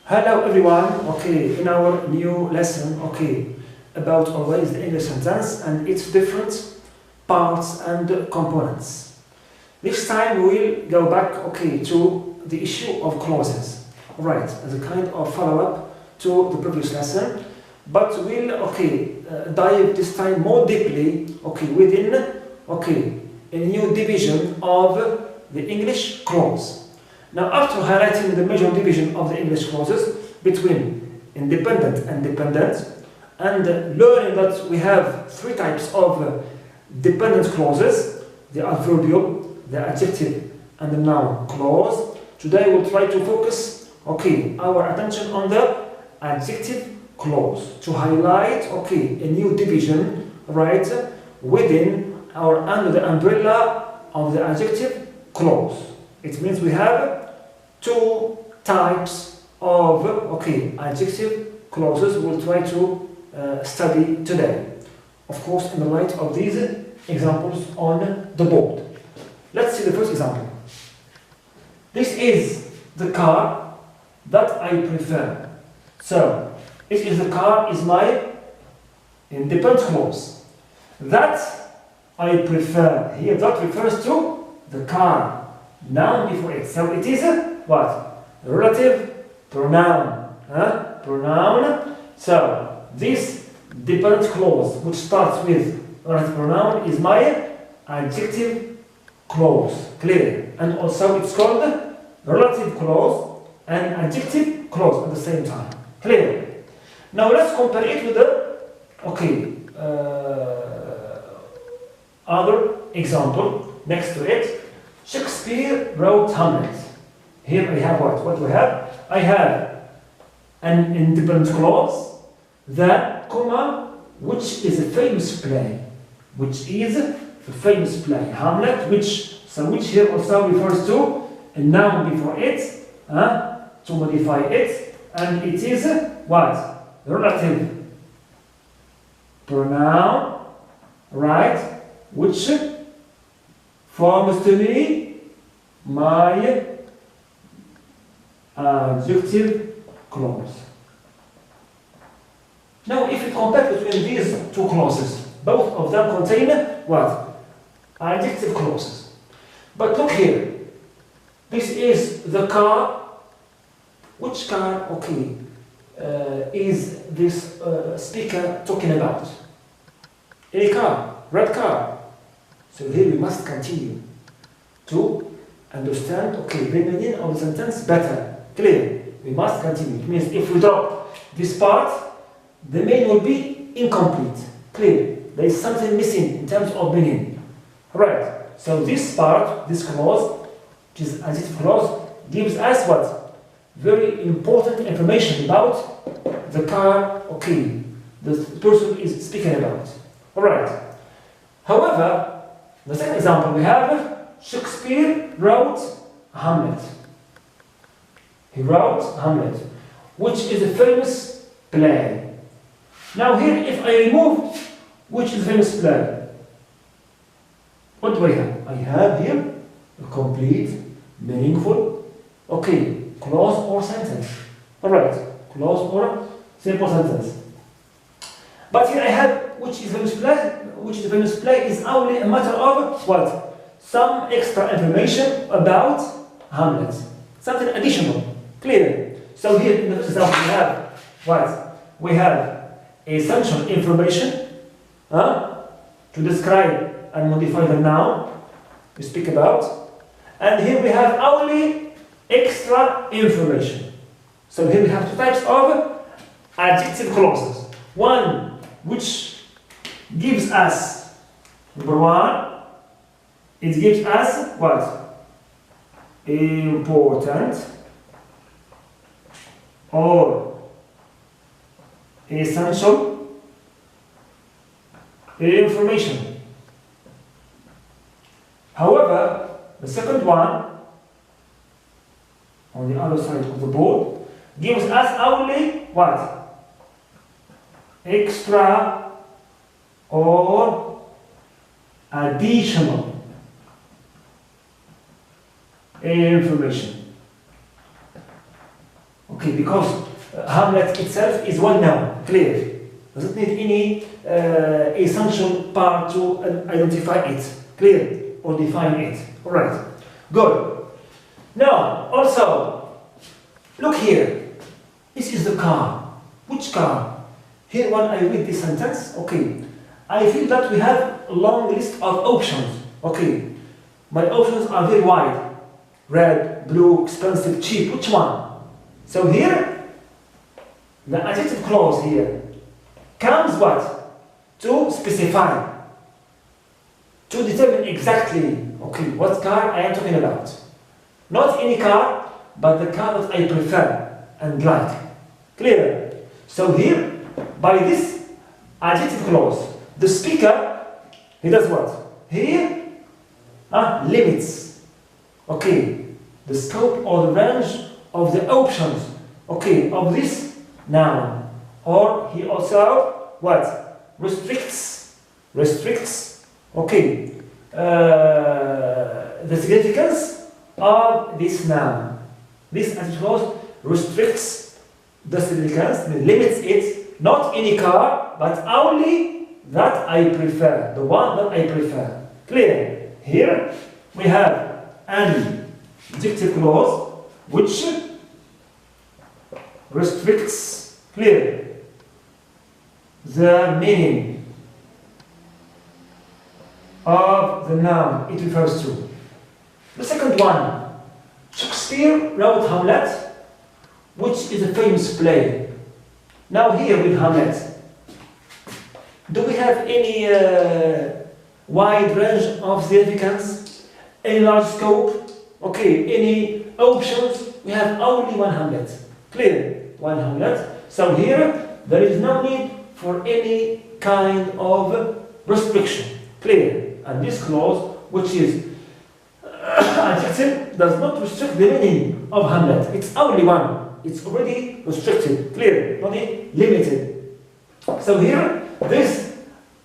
Hello everyone, okay, in our new lesson, okay, about always the English sentence and its different parts and components. This time we will go back, okay, to the issue of clauses, right, as a kind of follow-up to the previous lesson, but we'll, okay, dive this time more deeply, okay, within, okay, a new division of the English clause. Now, after highlighting the major division of the English clauses between independent and dependent, and learning that we have three types of dependent clauses, the adverbial, the adjective, and the noun clause, today we'll try to focus, okay, our attention on the adjective clause to highlight, okay, a new division, right, within or under the umbrella of the adjective clause. It means we have two types of, okay, adjective clauses we'll try to study today. Of course, in the light of these examples on the board. Let's see the first example. This is the car that I prefer. So, it is the car is my independent clause. That I prefer here, that refers to the car, noun before it. So it is what? Relative pronoun. Pronoun. So this dependent clause, which starts with relative pronoun, is my adjective clause. Clear? And also it's called relative clause and adjective clause at the same time. Clear? Now let's compare it with the, okay, other example next to it. Shakespeare wrote Hamlet. Here I have what? What do I have? I have an independent clause, the comma, which is a famous play. Which is a famous play. Hamlet, which here also refers to a noun before it, to modify it, and it is what? Relative pronoun, right? Which forms to me my adjective clause. Now, if we compare between these two clauses, both of them contain what? Adjective clauses. But look here. This is the car. Which car, okay, is this speaker talking about? A car, red car. So here we must continue to understand, okay, the meaning of the sentence better. Clear? We must continue. It means if we drop this part, the meaning will be incomplete. Clear? There is something missing in terms of meaning. Right. So this part, this clause, which is adjective clause, gives us what? Very important information about the car, okay, the person is speaking about. Alright. However, the second example we have, Shakespeare wrote Hamlet. He wrote Hamlet, which is a famous play. Now here, if I remove which is a famous play, what do I have? I have here a complete, meaningful, okay, clause or sentence. Alright, clause or simple sentence. But here I have which is a famous play, which is a famous play is only a matter of what? Some extra information about Hamlet. Something additional. Clear? So here in the first example we have what? We have essential information to describe and modify the noun we speak about. And here we have only extra information. So here we have two types of adjective clauses. One which gives us, number one, it gives us what? Important or essential information. However, the second one, on the other side of the board, gives us only what? Extra or additional information. Okay, because Hamlet itself is one noun, clear. Doesn't need any essential part to identify it, clear, or define it. Alright, good. Now, also, look here. This is the car. Which car? Here, when I read this sentence, okay, I feel that we have a long list of options. Okay, my options are very wide. Red, blue, expensive, cheap. Which one? So here, the adjective clause here comes what? To specify, to determine exactly, okay, what car I am talking about. Not any car, but the car that I prefer and like. Clear? So here, by this adjective clause, the speaker, he does what? He limits, okay, the scope or the range of the options, okay, of this noun. Or he also, what? Restricts, okay, the significance of this noun. This adjective clause restricts the significance, limits it, not any car, but only that I prefer, the one that I prefer. Clear? Here we have an adjective clause which restricts, clear, the meaning of the noun it refers to. The second one, Shakespeare wrote Hamlet, which is a famous play. Now here with Hamlet, do we have any wide range of significance, any large scope, okay, any options? We have only one Hamlet. Clear? One Hamlet. So here, there is no need for any kind of restriction. Clear? And this clause, which is adjective, does not restrict the meaning of Hamlet. It's only one. It's already restricted, clear, only limited. So here, this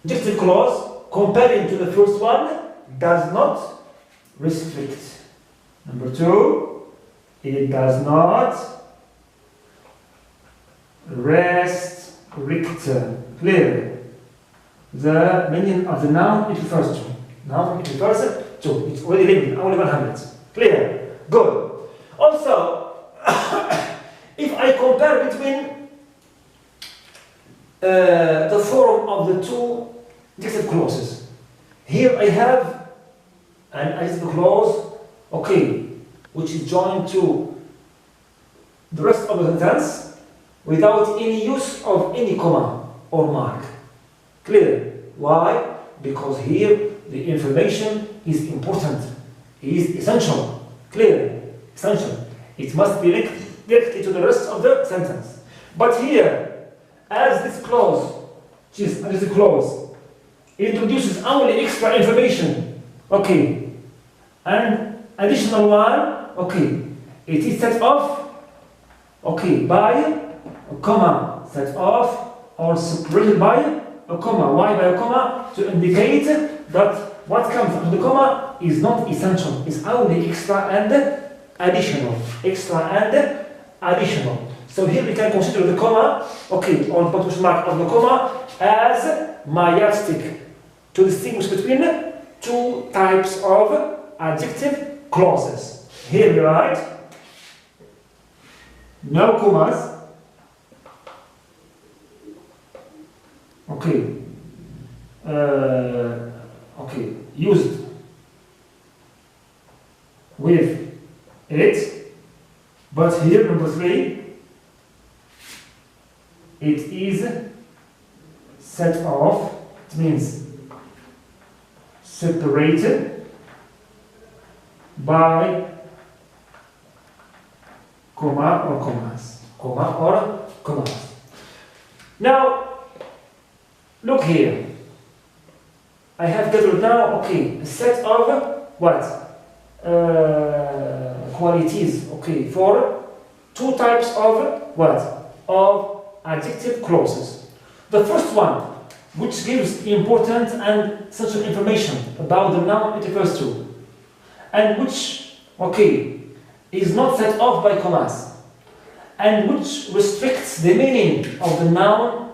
adjective clause, comparing to the first one, does not restrict. Number two, it does not restrict, clear, the meaning of the noun it refers to. Noun it refers to. It's already limited, only 100. Clear? Good. Also, if I compare between the form of the two adjective clauses, here I have an adjective clause, okay, which is joined to the rest of the sentence without any use of any comma or mark. Clear? Why? Because here the information is important, is essential. Clear? Essential. It must be linked directly to the rest of the sentence. But here, as this clause, which is this clause, introduces only extra information, okay, and additional one, okay, it is set off, okay, by a comma, set off or separated by a comma. Why by a comma? To indicate that what comes after the comma is not essential, it's only extra and additional. Extra and additional. So here we can consider the comma, okay, or the punctuation mark of the comma as my yardstick to distinguish between two types of adjective clauses. Here we write no commas, okay, okay, used with it, but here number 3, it is set off, it means separated by comma or commas. Comma or commas. Now, look here. I have gathered now, okay, a set of what? Qualities, okay, for two types of what? Of adjective clauses. The first one, which gives important and essential information about the noun it refers to, and which, okay, is not set off by commas, and which restricts the meaning of the noun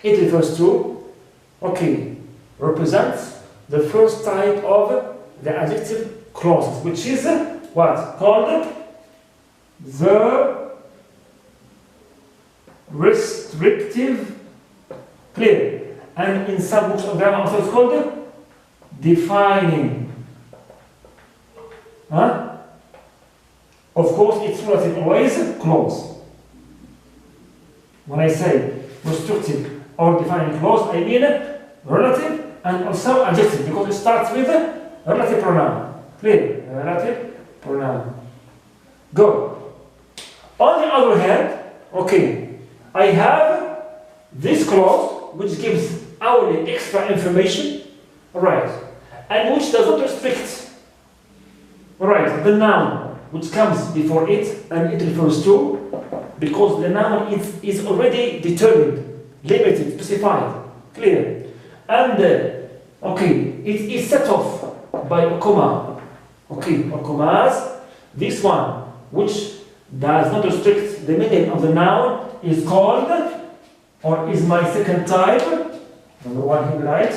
it refers to, okay, represents the first type of the adjective clauses, which is what? Called the restrictive. Clear? And in some books of grammar also it's called defining. Huh? Of course, it's relative always clause. When I say restrictive or defining clause, I mean relative and also adjective, because it starts with a relative pronoun. Clear? Relative pronoun. Good. On the other hand, okay, I have this clause which gives hourly extra information, right, and which does not restrict, right, the noun which comes before it and it refers to, because the noun is already determined, limited, specified, clear, and okay, it is set off by a comma, okay, or commas. This one which does not restrict the meaning of the noun is called, or is my second type, number one here, right?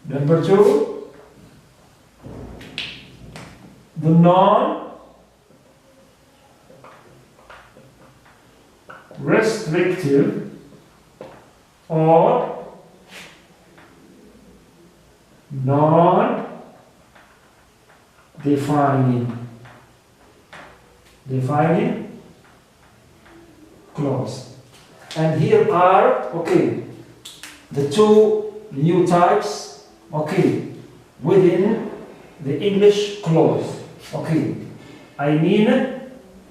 Number two, the non-restrictive or defining clause. And here are, okay, the two new types, okay, within the English clause. Okay, I mean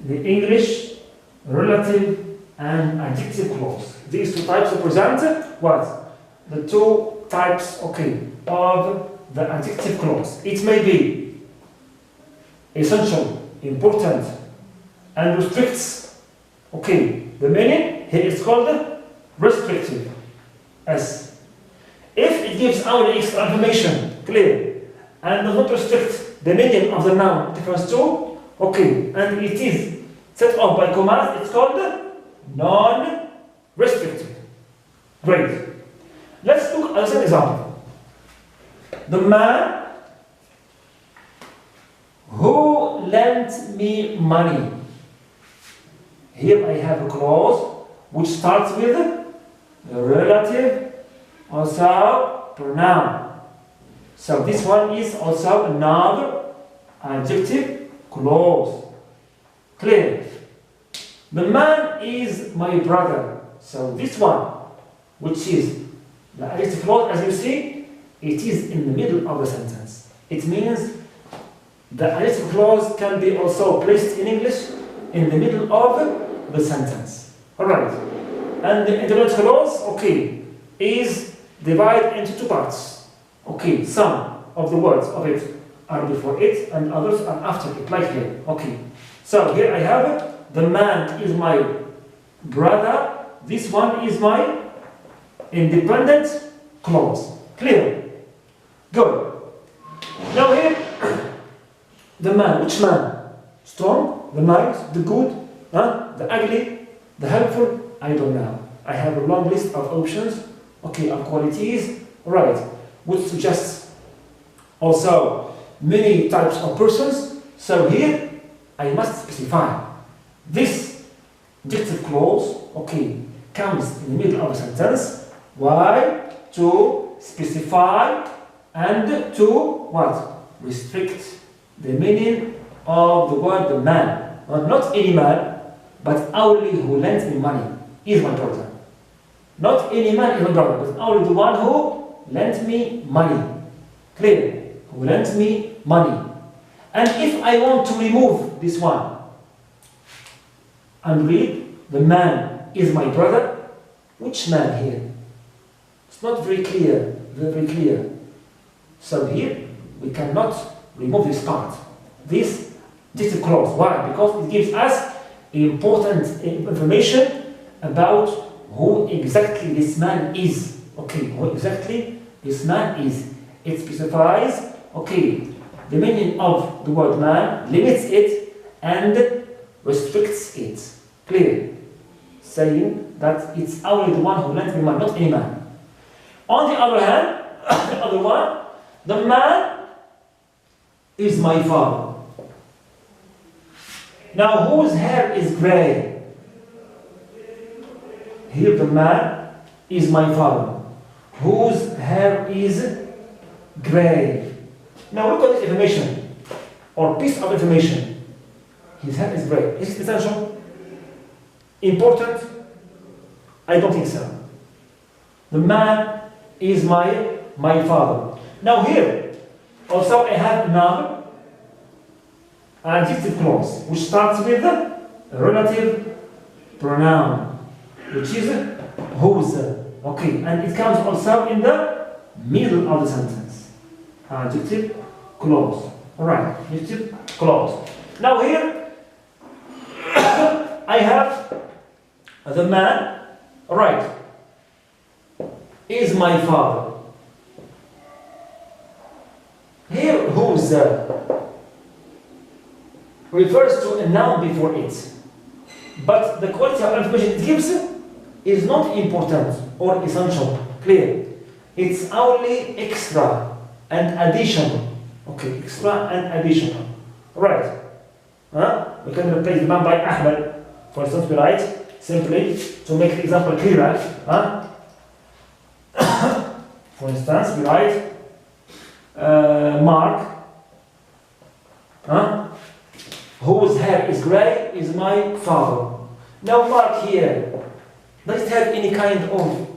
the English relative and adjective clause. These two types represent what? The two types, okay, of the adjective clause. It may be essential, important, and restricts, okay, the meaning. Here it's called restrictive. S. If it gives out extra information, clear, and does not restrict the meaning of the noun it refers to, okay, and it is set off by commas, it's called non-restrictive. Great. Let's look at an example. The man who lent me money. Here I have a clause which starts with the relative, also pronoun. So this one is also another adjective clause. Clear? The man is my brother. So this one, which is the adjective clause, as you see, it is in the middle of the sentence. It means the adjective clause can be also placed in English in the middle of the sentence. Alright. And the independent clause, okay, is divided into two parts. Okay, some of the words of it are before it and others are after it, like here. Okay. So here I have the man is my brother. This one is my independent clause. Clear? Good. Now here, the man. Which man? Strong, the nice, the good, the ugly, the helpful? I don't know. I have a long list of options, okay, of qualities, right, which suggests also many types of persons. So here, I must specify. This adjective clause, okay, comes in the middle of a sentence. Why? To specify and to what? Restrict the meaning of the word the man. Not any man, but only who lends me money is my brother. Not any man is my brother, but only the one who lent me money. Clear? Who lent me money. And if I want to remove this one and read the man is my brother, which man here? It's not very clear, very clear. So here we cannot remove this part, this adjective clause. Why? Because it gives us important information about who exactly this man is. Okay, who exactly this man is. It specifies, okay, the meaning of the word man, limits it, and restricts it. Clear? Saying that it's only the one who lent me money, not any man. On the other hand, the other one, the man is my father. Now, whose hair is gray? Here, the man is my father. Whose hair is gray? Now, look at this information or piece of information. His hair is gray. Is it essential? Important? I don't think so. The man is my father. Now here, also I have another adjective clause which starts with a relative pronoun, which is whose. Okay, and it comes also in the middle of the sentence. Adjective clause. Alright, adjective clause. Now here, I have the man, right, is my father. Here, whose refers to a noun before it. But the quality of information it gives is not important or essential. Clear? It's only extra and additional. Okay, extra and additional. Right. We can replace the man by Ahmed. For instance, we write simply to make the example clearer. For instance, we write Mark, whose hair is gray, is my father. Now, Mark here, does it have any kind of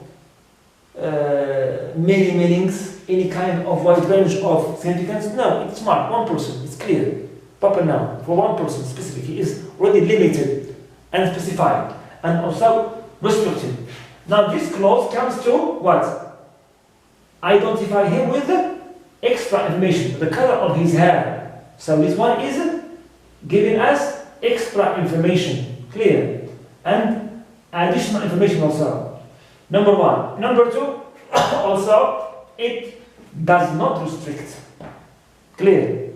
many meanings, any kind of wide range of significance? No, it's Mark, one person, it's clear. Proper noun for one person specific. He is already limited and specified and also restricted. Now, this clause comes to what? Identify him with the extra information, the color of his hair. So this one is giving us extra information, clear, and additional information also. Number one. Number two, also, it does not restrict, clear,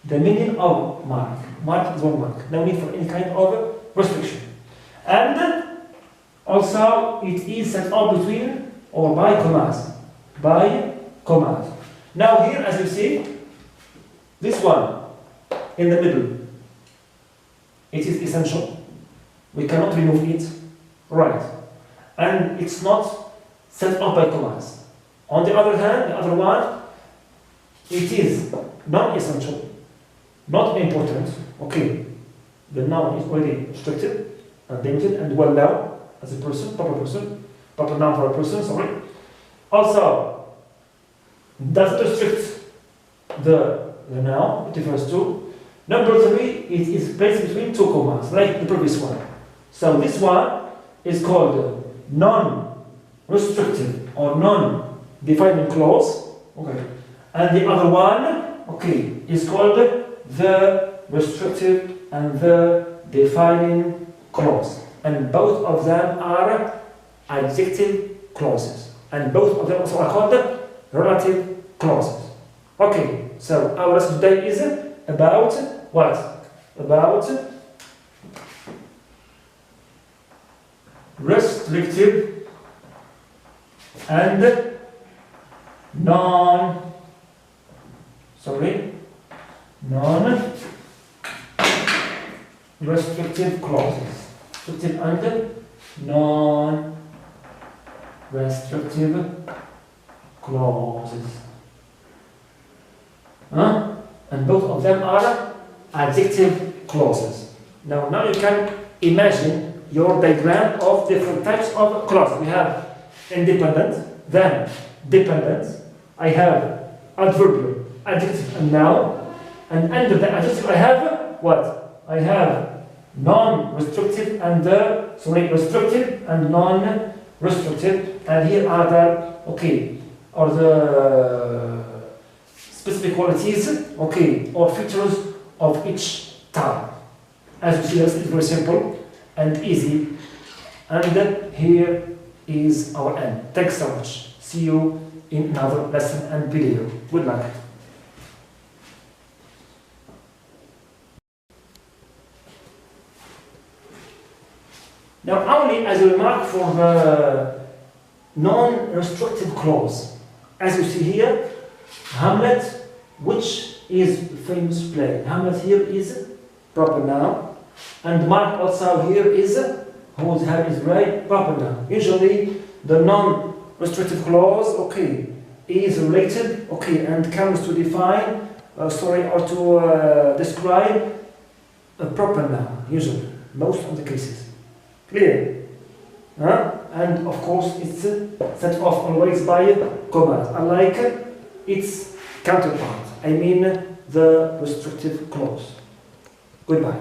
the meaning of mark. Mark is one mark. No need for any kind of restriction. And also, it is set up between or by commas. By commas. Now here, as you see, this one in the middle, it is essential. We cannot remove it. Right. And it's not set up by commas. On the other hand, the other one, it is non-essential, not important. Okay. The noun is already restricted and limited and well known as a person, proper noun for a person, sorry. Also, doesn't restrict the noun it refers to. Number three, it is placed between two commas, like the previous one. So this one is called non-restrictive or non-defining clause. Okay. And the other one, okay, is called the restrictive and the defining clause. And both of them are adjective clauses. And both of them also are called relative clauses. Okay, so our lesson today is about what? About restrictive and non-restrictive clauses. Restrictive and non-restrictive clauses. And both of them are adjective clauses. Now you can imagine your diagram of different types of clauses. We have independent, then dependent. I have adverbial, adjective and noun. And under the adjective I have what? I have non-restrictive and restrictive and non-restrictive. And here are the specific qualities, or features of each type. As you see, it's very simple and easy. And here is our end. Thanks so much. See you in another lesson and video. Good luck. Now, only as a remark for the non-restrictive clause. As you see here, Hamlet, which is famous play. Hamlet here is proper noun, and Mark also here is whose hair is grey, proper noun. Usually, the non-restrictive clause, okay, is related, okay, and comes to define, or to describe a proper noun, usually, most of the cases. Clear? And of course, it's set off always by commas, unlike its counterpart, I mean the restrictive clause. Goodbye.